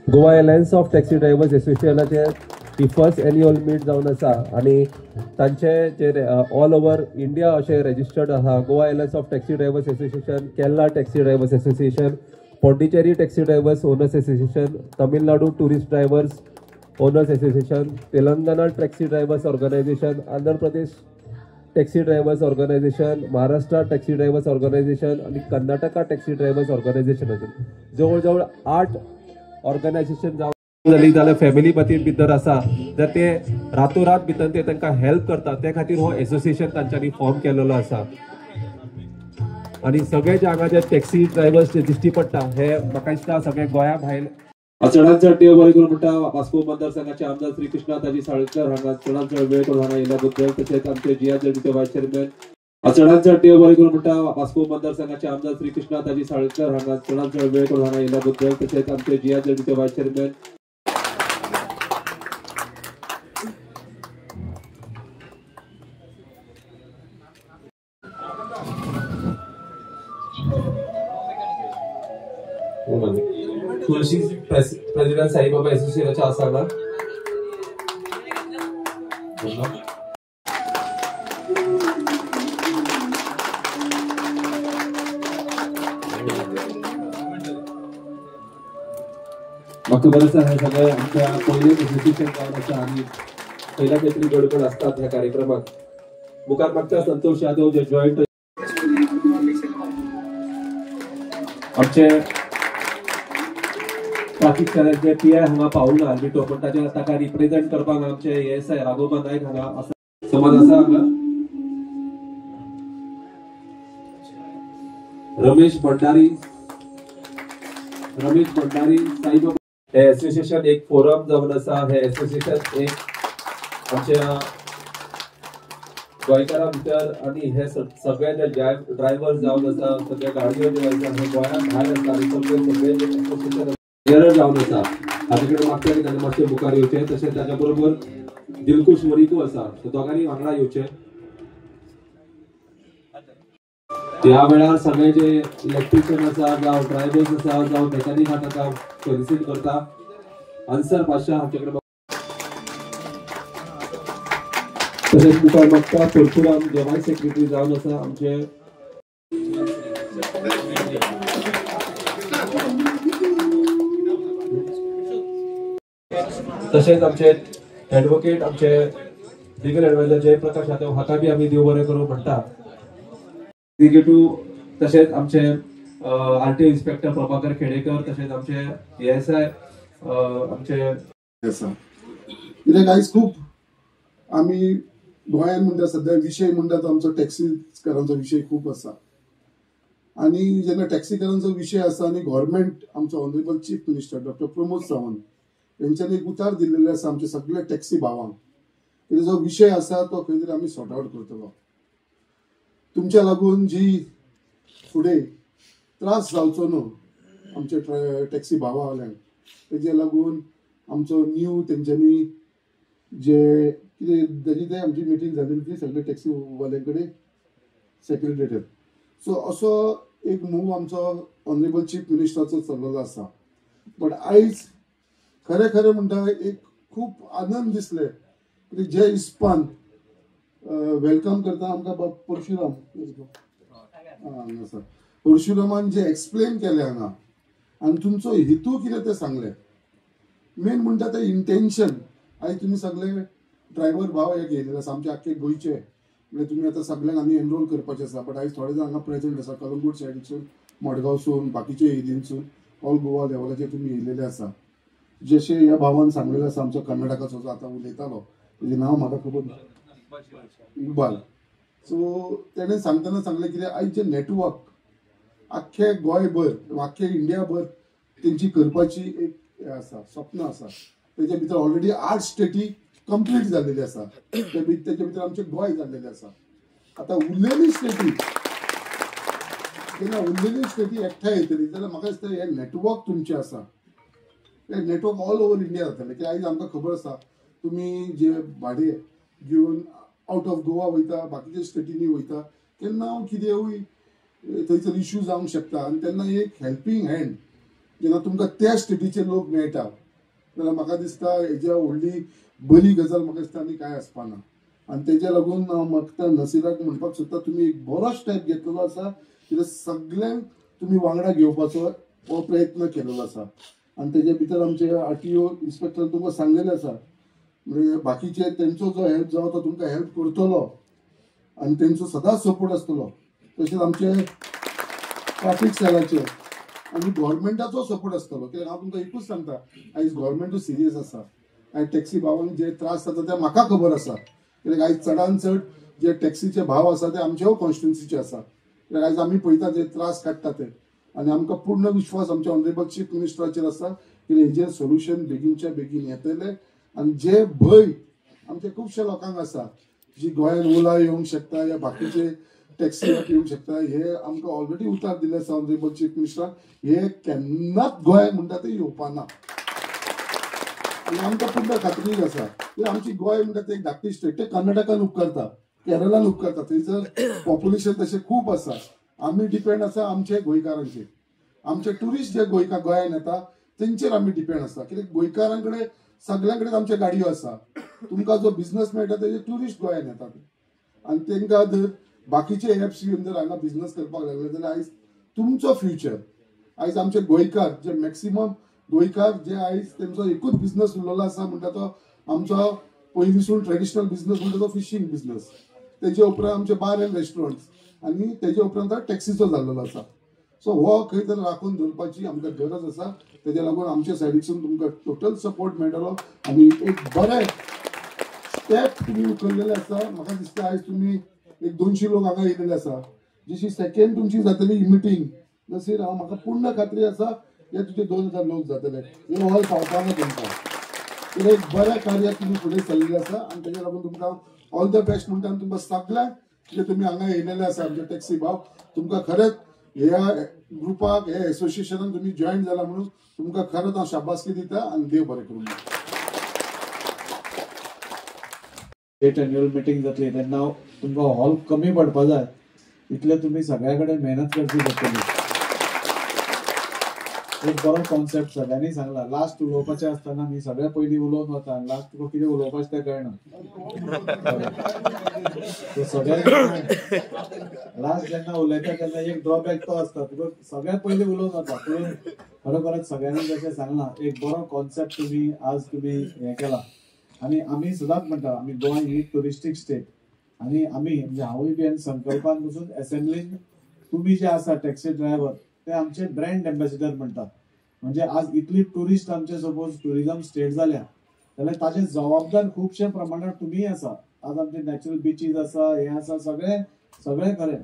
Goa alliance of taxi drivers एसोसिएशनाचे ही first annual meet जावन आसा आणि तांचे जे ऑल ओव्हर इंडिया अशें रजिस्टर्ड आहा. Goa alliance of taxi drivers association, Kerala taxi drivers association, Pondicherry taxi drivers owners association, Tamil Nadu tourist drivers owners association, Telangana taxi drivers organisation, Andhra Pradesh taxi drivers organisation, Maharashtra taxi drivers organisation आणि Karnataka taxi drivers organisation जवळ 8 organisation जाली जाल्यार family भितर आसा तर ते रातोरात भितर ते तांकां हेल्प करतात. त्या खातीर हो एसोसिएशन तांच्यांनी फॉर्म केलेलो आसा. आणि सगळे जे हांगा जे टॅक्सी ड्रायव्हर्स जे दिश्टी पडटा हे म्हाका दिसता सगळे गोंया भायर चडांत चड देव बरें करूं म्हणटा. वास्को मतदारसंघाचे आमदार श्री कृष्णा ताजी साळकर हांगा चडांत चड वेळ करून हांगा येयल्या बद्दल, तशेंच आमचे जियाचे वायस चेअरमॅन चडांत चड देव बरें करूं म्हणटा. वास्को मतदारसंघाचे आमदार श्री कृष्णा ताजी साळकर हांगा चडांत चड वेळ करून हांगा येयल्या बद्दल, तशेंच आमचे जियाचे वायस चेअरमॅन तुळशी प्रेसिडेंट साईबाबा एसोसिएशनचे आसा हांगा. म्हाका बरें आसा हे सगळे आमच्या पयले एसोसिएशन जावन आसा आणि पहिल्या काहीतरी गडबड असतात ह्या कार्यक्रमात. मुखार मागता संतोष यादव जे जॉईंट आमचे ट्राफिक जे पीआय हांगा पावला बिटो पण ताका रिप्रेझेंट करपाक आमचे एएसआय राघोबा नायक हांगा आसा समाज आसा हांगा. रमेश भंडारी साईबाबा हे एसोसिएशन एक फोरम जावन आसा. हे एसोसिएशन एक आमच्या गोंयकारा भितर आणि हे सगळे जे ड्रायव्हर जावन आसा, सगळे गाडयो जे आसा हे गोंया भायर आसा आणि सगळे एसोसिएशन जावन आसा. हाजे कडेन मागता की ताणें मातशें मुखार येवचें. तशेंच ताच्या बरोबर दिलखुश वरीकू आसा. सो दोगांनी वांगडा येवचें. त्या वेळार सगळे जे इलेक्ट्रिशियन आसा जावं ड्रायव्हर्स आसा जावं मेकॅनिक आसा ताका सर्विसींग करता. अन्सर बादशाह हाचे कडेन तशेंच मुखार मागता परशुराम जे वायस सेक्रेटरी जावन आसा आमचे. तशेंच आमचे एडवोकेट आमचे लिगल एडवायझर जयप्रकाश यादव हाका बी आमी देव बरें करूं म्हणटा. तशेंच आमचे आरटीओ इन्स्पेक्टर प्रभाकर खेडेकर, तशेंच आमचे एएसआय आमचे आसा. कित्याक गायज खूब आमी गोंयांत म्हणटा सध्या विशय म्हणटा तो आमचो टॅक्सीकारांचो विशय खूब आसा. आनी जेन्ना टॅक्सीकारांचो विशय आसा आनी गव्हर्मेंट आमचो honourable chief minister doctor Pramod Sawant यांच्यानी एक उतार दिल्लेले आसा आमच्या सगळ्या टॅक्सी भावांक की जो विशय आसा तो खंय तरी आमी सॉर्ट आउट करतलो. तुमच्या लागून जी फुडें त्रास जावचो न्हू आमच्या टॅक्सी भावांक तेजे लागून आमचो न्यू तेंच्यांनी जे कितें तेजी ते आमची मिटींग जाल्ली ती सगळे टॅक्सी वाल्यां कडेन सेक्रेटरीयेट. सो असो एक मूव आमचो ऑनरेबल चीफ मिनिस्टराचो चल्लेलो आसा. बट आयज खरें खरें म्हणटा एक खूब आनंद दिसले की जे हिस्पान वेलकम करता आमकां परशुरामान जे एक्सप्लेन केले हांगा आनी तुमचो हेतू कितें ते सांगले. मेन म्हणटा ते इंटेन्शन. आयज तुमी सगळे ड्रायव्हर भाव हे घेयलेले आसा आमचे आख्खे गोंयचे म्हणजे तुम्ही आता सगळ्यांक आनी एनरोल करपाचें आसा, बट आयज थोडे जाण हांगा प्रेझेंट आसा कलंगूट सायडीसून, मडगांवसून, बाकीचे एरियेनसून, ऑल गोवा लेवलाचेर तुमी येयलेले आसा. जशें ह्या भावान सांगलेलें आसा आमचो कर्नाटकाचो जो आतां उलयतालो, तेजें नांव म्हाका खबर ना, इकबाल. सो तेणें सांगतना सांगलें कितें आयज जे नेटवर्क आख्खे गोंयभर आख्खे इंडियाभर तेंची करपाची एक हें आसा, स्वप्न आसा. तेजे भितर ऑलरेडी 8 स्टेटी कंप्लीट जाल्लेली आसा. तेजे भितर आमचें गोंय जाल्लेलें आसा. आतां उरलेली स्टेटी जेन्ना उरलेली स्टेटी एकठांय येतली जाल्यार म्हाका दिसता हें नेटवर्क तुमचें आसा, हें नेटवर्क ऑल ओवर इंडिया जातलें. की आयज आमकां खबर आसा तुमी जे भाडे घेवन आउट ऑफ गोवा वयता, बाकीच्या स्टेटींनी वयता, केन्ना कितेंय थंयसर इश्यू जावंक शकता. आनी तेन्ना एक हेल्पींग हँड जेन्ना तुमकां त्या स्टेटीचे लोक मेळटा जाल्यार म्हाका दिसता हेज्या व्हडली बरी गजाल म्हाका दिसता आनी कांय आसपाना. आनी तेज्या लागून हांव म्हाका नसिराक म्हणपाक सोदता तुमी एक बरो स्टेप घेतलेलो आसा, कित्याक सगळ्यांक तुमी वांगडा घेवपाचो हो प्रयत्न केलेलो आसा. आनी तेजे भितर आमचे RTO इन्स्पेक्टर तुमकां सांगलेले आसा, म्हणजे बाकीचे तेंचो जो हेल्प जावं तो तुमकां हेल्प करतलो आनी तेंचो सदांच सपोर्ट आसतलो. तशेंच आमचे ट्रॅफिक सेलाचे आनी गव्हर्मेंटाचो सपोर्ट आसतलो. कित्याक हांव तुमकां एकूच सांगता, आयज गव्हर्मेंटूय सिरियस आसा. आयज टॅक्सी भावांक जे त्रास जाता ते म्हाका खबर आसा, कित्याक आयज चडान चड जे टॅक्सीचे भाव आसा ते आमच्या कॉन्स्टिट्युन्सीचे आसा. कित्याक आयज आमी पळयता जे त्रास काडटा ते, आनी आमकां पूर्ण विश्वास आमच्या ऑनरेबल चीफ मिनिस्टराचेर आसा की हेजेर सोल्युशन बेगीनच्या बेगीन येतले. आनी जे भंय आमच्या खुबशा लोकांक आसा, जी गोंयान ओला येवंक शकता या बाकीचे टॅक्सी येवंक शकता, हे आमकां ऑलरेडी उतार दिले आसा ऑनरेबल चीफ मिनिस्टरान. हे केन्नाच गोंयाक म्हणटा ते येवपाना. आनी आमकां पूर्ण खात्री आसा की आमची गोंय म्हणटा ते एक धाकटी स्टेट, ते कर्नाटकान उपकारता, केरळान उपकारता, थंयसर पॉप्युलेशन तशें खूब आसा. आमी डिपेंड आसा आमचे गोंयकारांचेर. आमचे ट्युरिस्ट जे गोंयान येता तेंचेर आमी डिपेंड आसा. कित्याक गोंयकारां कडेन सगळ्यां कडेन आमच्यो गाडयो आसा. तुमकां जो बिझनस मेळटा तेजे ट्युरिस्ट गोंयान येतात. आनी तेंकां जर बाकीचे एप्स येवन जर हांगा बिझनस करपाक लागले जाल्यार आयज तुमचो फ्युचर, आयज आमचे गोंयकार जे मॅक्सिमम गोंयकार जे आयज तेंचो एकूच बिझनस उरलेलो आसा म्हणटा तो आमचो पयलींसून ट्रेडिशनल बिझनस म्हणटा तो फिशींग बिझनस. तेजे उपरांत आमचे बार एंड रेस्टॉरंट्स आनी तेजे उपरांत टॅक्सीचो जाल्लो आसा. सो हो खंय तरी राखून दवरपाची आमकां गरज आसा. तेज्या लागून आमच्या सायडीसून तुमकां टोटल सपोर्ट मेळटलो आनी एक बरें स्टेप तुमी उखल्लेले आसा. म्हाका दिसता आयज तुमी एक 200 लोक हांगा येयलेले आसा. जशी सेकंड तुमची जातली ही मिटींग नसीर, हांव म्हाका पूर्ण खात्री आसा हे तुजे 2000 लोक जातले. हे हॉल पावपाना तुमकां. कित्याक एक बऱ्या कार्याक तुमी फुडें चल्लेले आसा आनी तेज्या लागून तुमकां ऑल द बेस्ट म्हणटा. आनी तुमकां सगळ्यांक जे तुमी हांगा येयलेले आसा आमचे टॅक्सी भाव, तुमकां खरेंच ह्या ग्रुपाक हे एसोसिएशनान तुमी जॉयन जाला म्हणून तुमकां खरेंच हांव शाबासकी दिता आनी देव बरें करूं. स्टेट एन्युअल मिटींग जातली तेन्ना तुमकां हॉल कमी पडपा जाय इतले तुम्ही सगळ्या कडेन मेहनत करची पडटली. एक बरो कॉन्सेप्ट सगळ्यांनी सांगला. लास्ट उलोवपाचें आसतना मी सगळ्या पयलीं उलोवन वता आनी लास्ट तुका कितें उलोवपाचें तें कळना. लास्ट जेन्ना उलयता तेन्ना एक ड्रॉबॅक तो आसता, तुका सगळ्या पयलीं उलोवन वता. पूण खरोखरच सगळ्यांनी जशें सांगलां एक बरो कॉन्सेप्ट तुमी आज तुमी हें केला. आनी आमी सदांच म्हणटा आमी गोंय ही टुरिस्टीक स्टेट आनी आमी म्हणजे हांवूय बी संकल्पान पसून असेंब्लीन तुमी जे आसा टॅक्सी ड्रायव्हर ते आमचे ब्रँड एम्बेसिडर म्हणटा. म्हणजे आज इतली टुरिस्ट आमचे सपोज टुरिझम स्टेट जाल्या जाल्यार ताचे जबाबदार खुबशे प्रमाणात तुमी आसा. आज आमचे नॅचरल बिचीस आसा, हे आसा, सगळे खरें.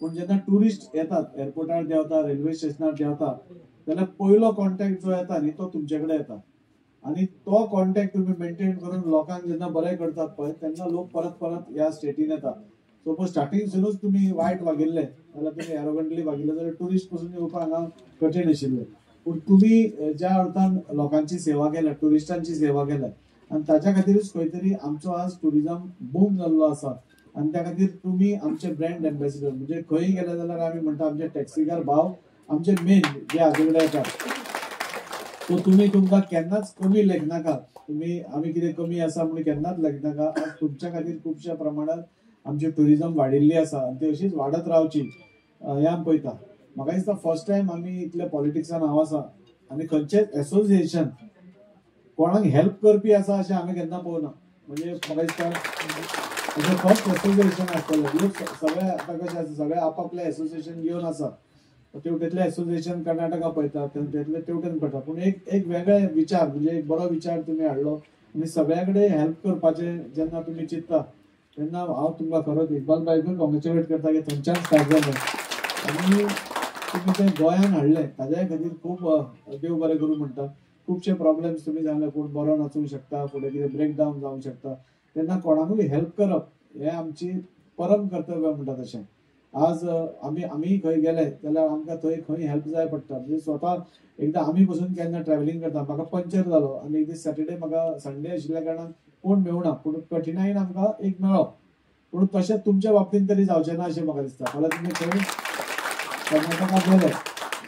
पूण जेन्ना टुरिस्ट येतात एअरपोर्टार देंवता, रेल्वे स्टेशनार देंवता जाल्यार पयलो कॉन्टॅक्ट जो येता न्ही तो तुमचे कडेन येता. आनी तो कॉन्टॅक्ट तुमी मेंटेन करून लोकांक जेन्ना बरें करतात पळय तेन्ना लोक परत परत ह्या स्टेटीन येतात. सपोज स्टार्टिंगसूनच तुमी वायट वागिल्ले जाल्यार तुमी एरोगंटली वागिल्ले जाल्यार टुरिस्ट पसून येवपाक हांगा कठीण आशिल्लें. पूण तुमी ज्या अर्थान लोकांची सेवा केल्या, टुरिस्टांची सेवा केल्या आनी ताच्या खातीरच खंय तरी आमचो आज टुरिझम बूम जाल्लो आसा. आनी त्या खातीर तुमी आमचे ब्रँड एम्बेसिडर म्हणजे खंय गेले जाल्यार आमी म्हणटा आमचे टॅक्सीकार भाव आमचे मेन जे हाजे कडेन येतात. सो तुमकां केन्नाच कमी लेखनाका. तुमी आमी कितें कमी आसा म्हणून केन्नाच लेखनाका. आज तुमच्या खातीर खुबश्या प्रमाणात आमची टुरिझम वाडिल्ली आसा आनी ती अशीच वाडत रावची हें आमी पळयता. म्हाका दिसता फर्स्ट टायम आमी इतले पॉलिटिक्सान हांव आसा आनी खंयचेच एसोसिएशन कोणाक हेल्प करपी आसा अशें हांवें केन्ना पळोवना. म्हणजे म्हाका दिसता फर्स्ट एसोसिएशन आसतलें लोक सगळे आतां कशें आसा सगळे आपापले एसोसिएशन घेवन आसा तेवटेतले एसोसिएशन कर्नाटका पळयतात तेवटेतले तेवटेन पळयता पूण एक वेगळे विचार म्हणजे एक बरो विचार तुमी हाडलो आनी सगळ्या कडेन हेल्प करपाचें जेन्ना तुमी चिंतता तेन्ना हांव तुमकां खरोच इकबाल बायकूय कॉंग्रेच्युलेट करता की थंयच्यान स्टार्ट जालें आनी तुम्ही तें गोंयान हाडलें ताज्या खातीर खूब देव बरें करूं म्हणटा खुबशे प्रॉब्लेम्स तुमी सांगले कोण बरो नाचूंक शकता फुडें कितें ब्रेक डावन जावंक शकता तेन्ना कोणाकूय हेल्प करप हें आमची परम कर्तव्य म्हणटा तशें आज आमी खंय गेले जाल्यार आमकां थंय खंय हेल्प जाय पडटा म्हणजे स्वता एकदां आमी पसून केन्ना ट्रॅव्हलिंग करता म्हाका पंचर जालो आनी एक दीस सॅटर्डे म्हाका संडे आशिल्ल्या कारणान कोण मेळुना पूण कठिनायेन आमकां एक मेळ्ळो पूण तशें तुमच्या बाबतींत तरी जावचें ना अशें म्हाका दिसता फाल्यां तुमी खंय कर्नाटका गेले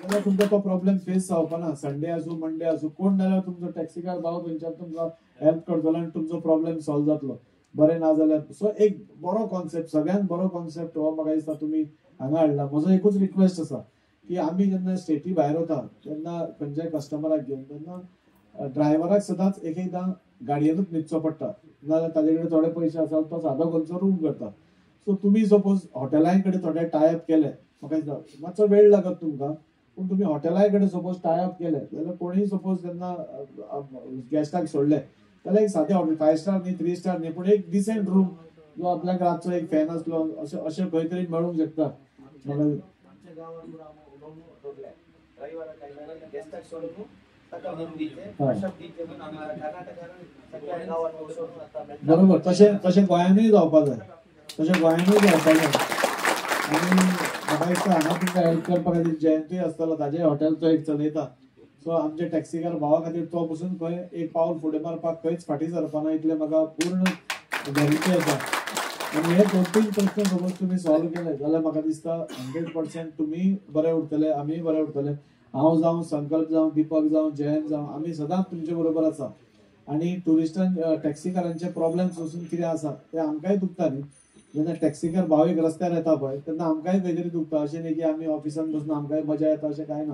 जाल्यार तुमकां तो प्रॉब्लेम फेस जावपाना संडे आसूं मंडे आसूं कोण जाल्यार तुमचो टॅक्सीकार भाव थंयच्यान तुमकां हेल्प करतलो आनी तुमचो प्रॉब्लेम सॉल्व जातलो बरें ना जाल्यार सो एक बरो कॉन्सेप्ट सगळ्यान बरो कॉन्सेप्ट हो म्हाका दिसता तुमी हांगा हाडला म्हजो एकूच रिक्वेस्ट आसा की आमी जेन्ना स्टेटी भायर वता तेन्ना खंयच्याय कस्टमराक घेवन तेन्ना ड्रायव्हराक सदांच एक एकदां गाडयेनूच न्हिदचो पडटा नाजाल्यार ताजे कडेन थोडे पयशे आसा तो सादो खंयचो रूम करता सो तुमी सपोज हॉटेलां कडेन थोडे टायअप केले म्हाका दिसता मातसो वेळ लागत तुमकां पूण तुमी हॉटेला कडेन सपोज टायअप केले जाल्यार कोणीय सपोज तेन्ना गॅस्टाक सोडले जाल्यार एक सादें हॉटेल 5 स्टार न्ही 3 स्टार न्ही पूण एक डिसेंट रूम जो आपल्याक रातचो एक फॅन आसलो अशें खंय तरी मेळूंक शकता बरोबर तशें गोंयानूय जावपाक जाय तशें गोंयानूय जावपाक जाय आनी म्हाका दिसता हांगा तुमकां हेल्प करपा खातीर जयंतूय आसतलो ताजे हॉटेल तो एक चलयता सो आमचे टॅक्सीकार भावा खातीर तो पसून खंय एक पावल फुडें मारपाक खंयच फाटीं सरपाना इतलें म्हाका पूर्ण गॅरंटी आसा आनी हे 2-3 प्रश्न सपोज तुमी सॉल्व केले जाल्यार म्हाका दिसता 100% तुमी बरे उरतले आमीय बरे उरतले हांव जावं संकल्प जावं दीपक जावं जयंत जावं आमी सदांच तुमचे बरोबर आसा आनी टुरिस्टां टॅक्सीकारांचे प्रॉब्लेम्स वचून कितें आसा ते आमकांय दुखता न्ही जेन्ना टॅक्सीकार भाव एक रस्त्यार येता पळय तेन्ना आमकांय खंय तरी दुखता अशें न्ही की आमी ऑफिसान बसून आमकांय मजा येता अशें कांय ना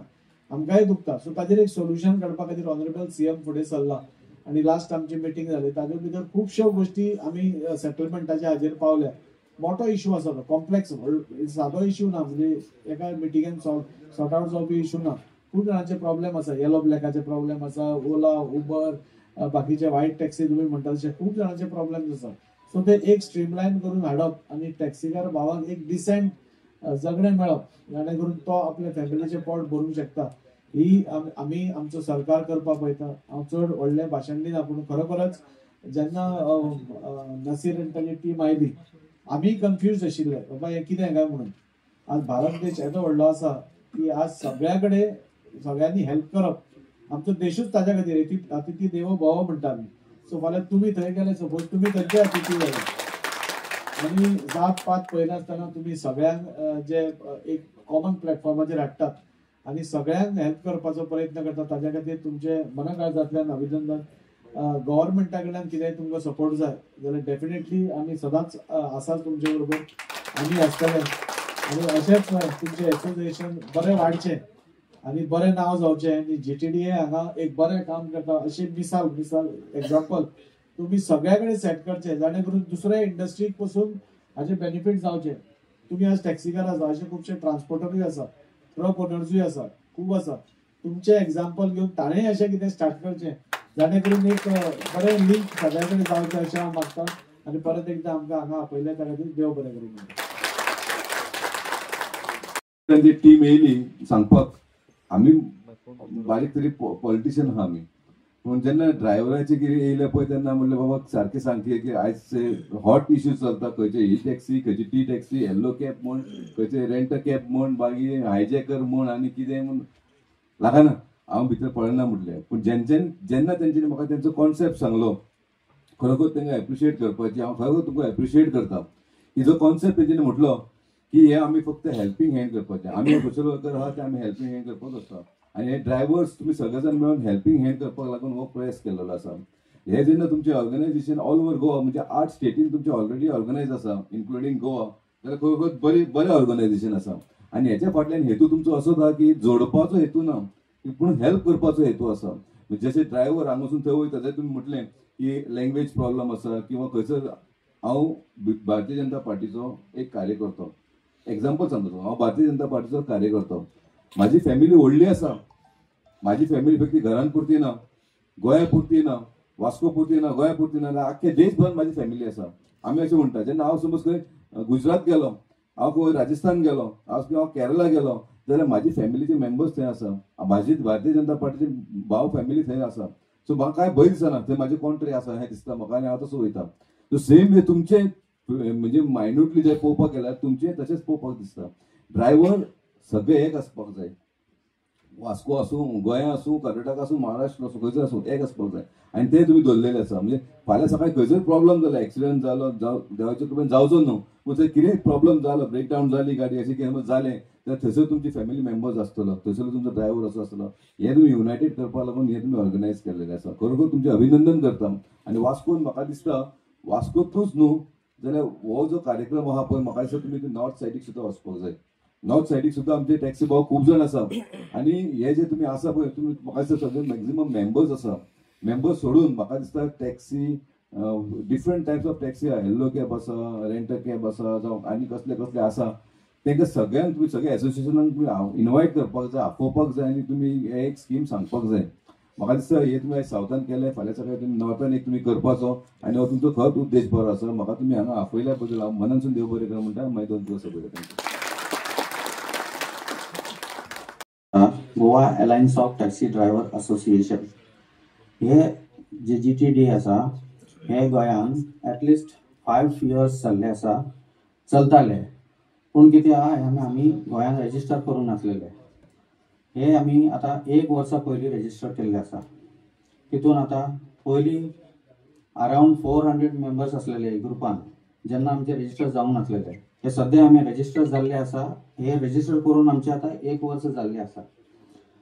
आमकांय दुखता सो ताजेर एक सोल्युशन काडपा खातीर ऑनरेबल सीएम फुडें सरला आनी लास्ट आमची मिटींग जाली ताजे भितर खुबश्यो गोश्टी आमी सेटलमेंटाच्या हाजेर पावल्या मोठो इशू आसा तो कॉम्प्लेक्स सादो इशू ना म्हणजे एका मिटिंगेन सॉर्ट आउट जावपी इशू ना खूब जाणांचे प्रॉब्लेम आसा येलो ब्लॅकाचे प्रॉब्लेम आसा ओला उबर बाकीचे व्हायट टॅक्सी तुमी म्हणटा तशे खूब जाणांचे प्रॉब्लेम्स आसा सो ते एक स्ट्रीमलायन करून हाडप आनी टॅक्सीकार भावाक एक डिसेंट जगणें मेळप जेणे करून तो आपल्या फॅमिलीचें पोट भरूंक शकता ही आमी आमचो सरकार करपा पळयता हांव चड व्हडलें भाशण दिना पूण खरोखरच जेन्ना नसीर आनी ताची टीम आयली आमी कन्फ्यूज आशिल्ले बाबा हें कितें काय म्हणून आज भारत देश येदो व्हडलो आसा की आज सगळ्या कडेन सगळ्यांनी हेल्प करप आमचो देशूच ताच्या खातीर अतिथी देवो भव म्हणटा आमी सो फाल्यां तुमी थंय गेले सपोज तुमी थंयचे अतिथी जाले आनी जात पात पळयनासतना तुमी सगळ्यांक जे एक कॉमन प्लॅटफॉर्माचेर हाडटात आनी सगळ्यांक हेल्प करपाचो प्रयत्न करता ताच्या खातीर तुमचे मनाकाळजांतल्यान अभिनंदन गव्हर्मेंटा कडल्यान कितेंय तुमकां सपोर्ट जाय जाल्यार डेफिनेटली आमी सदांच आसात तुमचे बरोबर आमी आसतले आनी अशेंच तुमचें एसोसिएशन बरें वाडचें आनी बरें नांव जावचें आनी GTDA हांगा एक बरें काम करता अशी मिसाल एग्जाम्पल तुम्ही सगळ्या कडेन सेट करचे जाणे करून दुसऱ्या इंडस्ट्रीक पसून हाचे बेनिफीट जावचे तुम्ही आज टॅक्सीकार आसा अशे खुबशे ट्रान्सपोर्टरूय आसा ट्रक ओनर्सूय आसा खूब आसा तुमचे एग्जाम्पल घेवन ताणेंय अशें कितें स्टार्ट करचें जाणे करून एक बरें लिंक सगळ्या कडेन जावचें अशें हांव मागता आनी परत एकदां आमकां हांगा आपयल्या त्या खातीर देव बरें करूं त्यांची टीम येयली सांगपाक आमी बारीक तरी पॉलिटिशियन आहा आमी पूण जेन्ना ड्रायव्हराचे कितें येयले पळय तेन्ना म्हणलें बाबा सारकें सांगलें की आयज हॉट इश्यू चलता खंयचे ही टॅक्सी खंयची टी टॅक्सी येल्लो कॅब म्हण खंयचे रेंट कॅब म्हण मागीर हायजॅकर म्हण आनी कितें म्हण लागना हांव भितर पळयना म्हटलें पूण जेन्ना तेंच्यांनी म्हाका तेंचो कॉन्सेप्ट सांगलो खरोखर तांकां एप्रिशिएट करपाची हांव खरोखर तुमकां एप्रिशिएट करता की जो कॉन्सेप्ट तेंच्यांनी म्हटलो की हे आमी फक्त हेल्पिंग हँड करपाचें आमी सोशल वर्कर आहा ते आमी हेल्पिंग हँड करपाक आसता आनी हे ड्रायव्हर्स तुमी सगळे जाण मेळून हेल्पिंग हँड करपाक लागून हो प्रयास केल्लो आसा हे जेन्ना तुमचे ऑर्गनायझेशन ऑल ओव्हर गोवा म्हणजे 8 स्टेटीन तुमचे ऑलरेडी ऑर्गनायज आसा इन्क्लुडींग गोवा जाल्यार खरोखर बरें ऑर्गनायझेशन आसा आनी हेच्या फाटल्यान हेतू तुमचो असो आसा की जोडपाचो हेतू ना पूण हेल्प करपाचो हेतू आसा जशे ड्रायव्हर हांगा वचून थंय वयता जर तुमी म्हटलें की लँग्वेज प्रॉब्लम आसा किंवा खंयसर हांव भारतीय जनता पार्टीचो एक कार्यकर्तो. एक्झाम्पल सांगता, हांव भारतीय जनता पार्टीचो कार्यकर्तो. म्हाजी फॅमिली व्हडली आसा. म्हाजी फॅमिली फक्त घरान पुरती ना, गोंया पुरती ना, वास्को पुरती ना, गोंया पुरती ना, आख्खे देशभर म्हाजी फॅमिली आसा. आमी अशें म्हणटा जेन्ना हांव समज खंय गुजरात गेलो, हांव खंय राजस्थान गेलो, हांव केरला गेलो, जाल्यार म्हाजी फॅमिलीचे मेंबर्स थंय आसा. म्हाजी भारतीय जनता पार्टीची भाव फॅमिली थंय आसा. सो म्हाका कांय भंय दिसना, थंय म्हाजे कोण तरी आसा हें दिसता म्हाका आनी हांव तसो वयता. सो सेम वे तुमचे म्हणजे मायन्युटली जे पळोवपाक गेल्यार तुमचे तशेंच पळोवपाक दिसता. ड्रायव्हर सगळे एक आसपाक जाय. वास्को आसूं, गोंया आसूं, कर्नाटक आसूं, महाराष्ट्र आसूं, खंयसर आसूं, एक आसपाक जाय. आनी ते तुमी धरलेले आसा. म्हणजे फाल्यां सकाळी खंयसर प्रॉब्लम जालो, एक्सिडेंट जालो, देवाचे कृपेन जावचो न्हू, पूण थंय कितें प्रॉब्लम जालो, ब्रेकडावन जाली गाडी, अशें कितें जालें जाल्यार थंयसर तुमची फॅमिली मेंबर्स आसतलो, थंयसर तुमचो ड्रायव्हर असो आसतलो. हें तुमी युनायटेड करपाक लागून हें तुमी ऑर्गनायज केल्लेलें आसा. खरोखर तुमचें अभिनंदन करता. आनी वास्कोन म्हाका दिसता वास्कोतूच न्हू जाल्यार हो जो कार्यक्रम आहा पळय, म्हाका दिसता तुमी नॉर्थ सायडीक सुद्दां वचपाक जाय. नॉर्थ सायडीक सुद्दां आमचे टॅक्सी भाव खूब जाण आसा. आनी हे जे तुमी आसा पळय, तुमी म्हाका दिसता सगळे मॅक्झिमम मेंबर्स आसा. मेंबर्स सोडून म्हाका दिसता taxi different types of taxi आहा. येल्लो कॅब आसा, रेंटल कॅब आसा, जावं आनी कसले कसले आसा. तांकां सगळ्यांक तुमी सगळ्या एसोसिएशनाक तुमी इन्वायट करपाक जाय, आपोवपाक जाय आनी तुमी हे एक स्कीम सांगपाक जाय. म्हाका दिसता हे तुमी सावथान केले, फाल्यां सकाळी तुमी नॉर्थान एक तुमी करपाचो आनी हो तुमचो खंयच उद्देश बरो आसा. म्हाका तुमी हांगा आपयल्या बद्दल हांव मनानसून देव बरें कर म्हणटा. मागीर 2 दिवस बरें. Goa alliance of taxi driver association हे जे GTD आसा हे गोंयान एटलिस्ट 5 years जाल्ले आसा चलताले. पूण कितें आहा आमी गोंयान रेजिस्टर करूंक नासलेले. हे आमी आतां 1 वर्सा पयलीं रेजिस्टर केल्ले आसा. तितून आतां पयलीं अरावंड 400 मेंबर्स आसलेले ग्रुपान जेन्ना आमचे रेजिस्टर जावंक नासलेले. हे सद्या आमी रेजिस्टर जाल्ले आसा. हे रेजिस्टर करून आमचे आतां 1 वर्स जाल्ले आसा.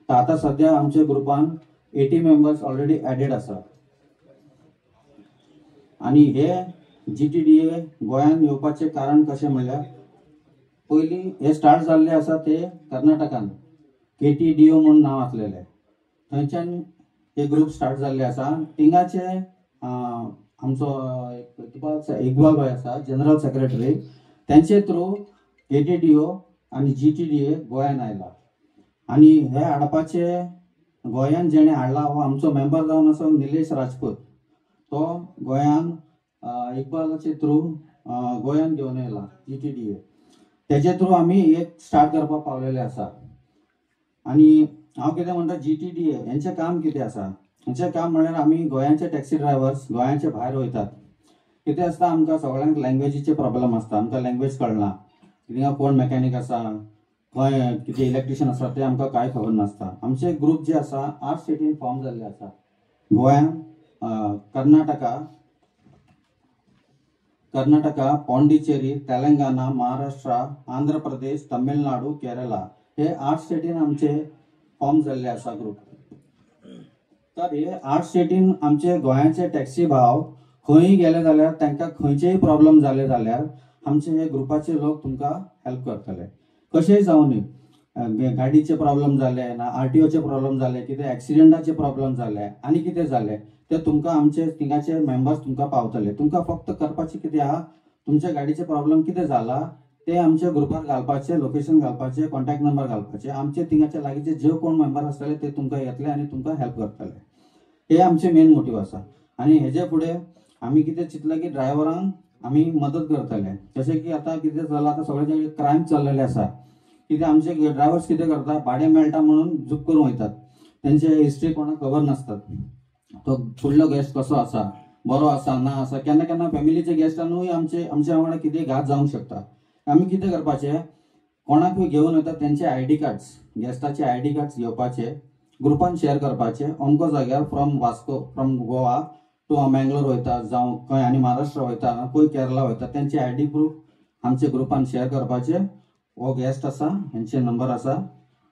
तर आतां सद्या आमच्या ग्रुपान 80 मेंबर्स ऑलरेडी एडेड आसा. आनी हे GTDA गोंयान येवपाचें कारण कशें म्हणल्यार पयलीं हे स्टार्ट जाल्ले आसा ते कर्नाटकान KTDO म्हणून नांव आसलेलें. थंयच्यान हे ग्रुप स्टार्ट जाल्ले आसा. थिंगाचे आमचो इकबाल भाई आसा जनरल सेक्रेटरी, त्यांचे थ्रू KTDO आनी GTDA गोंयान आयला. आनी हे हाडपाचे गोंयान जेणे हाडला हो आमचो मेंबर जावन आसा निलेश राजपूत. तो गोंयान इकबालाचे थ्रू गोंयान घेवन येयला GTDA. तेजे थ्रू आमी एक स्टार्ट करपाक पावलेले आसा. आनी हांव कितें म्हणटा GTDA हेंचें काम कितें आसा. हेंचें काम म्हणल्यार आमी गोंयांचे टॅक्सी ड्रायव्हर्स गोंयांचे भायर वयतात. कितें आसता आमकां सगळ्यांक लँग्वेजीचे प्रॉब्लेम आसता. आमकां लँग्वेज कळना. थिंगा कोण मॅकॅनीक आसा, खंय कितें इलेक्ट्रिशियन आसा तें आमकां कांय खबर नासता. आमचे ग्रुप जे आसा 8 स्टेटीन फॉर्म जाल्ले आसा. गोंयान, कर्नाटका, पॉंडिचेरी, तेलंगाना, महाराष्ट्र, आंध्र प्रदेश, तमिळनाडू, केरला हे 8 स्टेटीन आमचे फॉर्म जाल्ले आसा ग्रुप. तर हे 8 स्टेटीन आमचे गोंयाचे टॅक्सी भाव खंय गेले जाल्यार तांकां खंयचेय प्रॉब्लेम जाले जाल्यार आमचे हे ग्रुपाचे लोक तुमकां हेल्प करतले. कशेंय जावं न्ही, गाडीचे प्रॉब्लेम जाले ना, RTOचे प्रॉब्लेम जाले, कितें एक्सिडेंटाचे प्रॉब्लेम जाले आनी कितें जाले ते तुमकां आमचे थिंगाचे मेंबर्स तुमकां पावतले. तुमकां फक्त करपाचें कितें आहा, तुमच्या गाडीचे प्रॉब्लेम कितें जाला ते आमच्या ग्रुपार घालपाचे, लोकेशन घालपाचे, कॉन्टॅक्ट नंबर घालपाचे. आमचे थिंगाचे लागींचे जे कोण मेंबर आसतले ते तुमकां येतले आनी तुमकां हेल्प करतले. हे आमचे मेन मोटीव आसा. आनी हेजे फुडें आमी कितें चिंतलां की ड्रायव्हरांक आमी मदत करतले. जशें की आतां कितें जालां, आतां सगळे क्रायम चल्लेले आसा. कितें आमचे ड्रायव्हर्स कितें करता, भाडें मेळटा म्हणून झूप करून वयतात. तेंचे हिस्ट्री कोणाक खबर नासतात. तो फुडलो गेस्ट कसो आसा, बरो आसा ना आसा. केन्ना केन्ना फॅमिलीचे गेस्टांनूय आमच्या वांगडा कितें घात जावंक शकता. आमी कितें करपाचें, कोणाकूय घेवन वयता तेंचे ID कार्ड्स, गेस्टाचे ID कार्ड्स घेवपाचे, ग्रुपान शेअर करपाचे. अमको जाग्यार from Vasco, from Goa to Mangalore वयता, जावं खंय आनी महाराष्ट्र वयता, खंय केरला वयता, तेंचे ID प्रूफ आमच्या ग्रुपान शेअर करपाचे. हो गेस्ट आसा, हेंचे नंबर आसा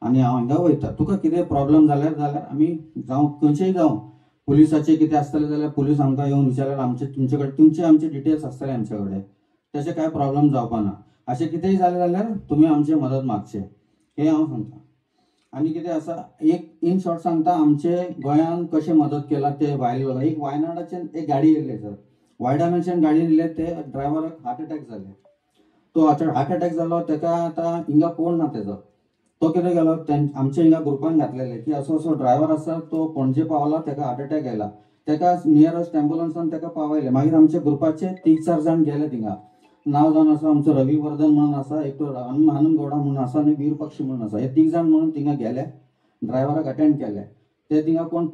आनी हांव हिंगा वयता. तुका कितें प्रॉब्लेम जाल्यार आमी जावं खंयचेय जावं पुलिसाचे कितें आसतलें जाल्यार पुलीस आमकां येवन विचारल्यार तुमचे कडेन आमचे डिटेल्स आसतले आमचे कडेन. तशें कांय प्रॉब्लेम जावपा ना. अशें कितेंय जालें जाल्यार तुमी आमची मदत मागचे, हें हांव सांगता. आनी कितें आसा, एक इन शॉर्ट सांगता आमचे गोंयान कशें मदत केला ते भायले लोक. एक वायनाडाच्यान एक गाडी येयल्ली सर. वायडानाच्यान गाडी दिले ते ड्रायव्हराक हार्ट अटॅक झाले. तो हार्ट अटॅक जालो तेका आता हिंगा कोण ना तेजो. तो कितें गेलो आमच्या हिंगा ग्रुपान घातलेले की असो असो ड्रायव्हर आसा तो पणजे पावला तेका हार्ट अटॅक आयला. तेका नियरस्ट एम्ब्युलन्सान तेका पावयले. मागीर आमच्या ग्रुपाचे 3-4 जाण गेले थिंगा. नाव जावन आसा आमचो रवी वर्धन म्हणून आसा, एकटो आनंद गौडा म्हणून आसा आनी वीर पक्षी म्हणून आसा. हे 3 जाण म्हणून थिंगा गेले, ड्रायव्हराक अटेंड केले. ते थिंगा कोण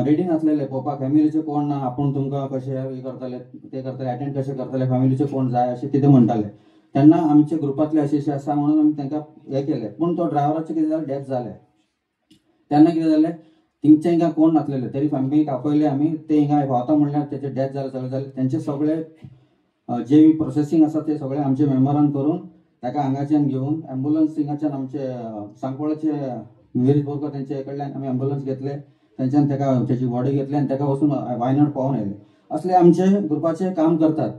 रेडी नासलेले पळोवपाक फॅमिलीचे कोण ना, आपूण तुमकां कशें हे करतले ते करतले अटेंड कशें करतले, फॅमिलीचे कोण जाय अशें कितें म्हणटाले. तेन्ना आमचे ग्रुपातले अशें आसा म्हणून आमी तांकां हे केले. पूण तो ड्रायव्हराचें कितें जालें, डेथ जालें. तेन्ना कितें जालें, थिंगचे हिंगा कोण नासलेले तरी फॅमिलीक आपयले आमी. ते हिंगा पावता म्हणल्यार तेचे डेथ जालें सगळें जालें. तेंचे सगळे जे प्रोसेसिंग आसा ते सगळे आमचे मेंबरान करून ताका हांगाच्यान घेवन एम्ब्युलन्स हिंगाच्यान आमचे सांकवाळचे गिरीश बोरकर तेंचे कडल्यान आमी एम्ब्युलन्स घेतले. तेंच्यान ताका तेची बॉडी घेतली आनी ताका वचून वायनाड पावून येयले. असले आमचे ग्रुपाचे काम करतात.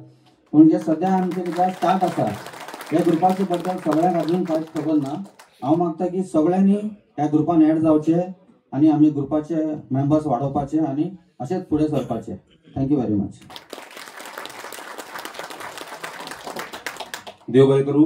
पूण जे सद्या आमचे कितें स्टार्ट आसा ह्या ग्रुपाचे बद्दल सगळ्यांक अजून कांयच खबर ना. हांव मागता की सगळ्यांनी ह्या ग्रुपान एड जावचे आनी आमी ग्रुपाचे मेंबर्स वाडोवपाचे आनी अशेंच फुडें सरपाचे. Thank you very much. देव बरें करूं.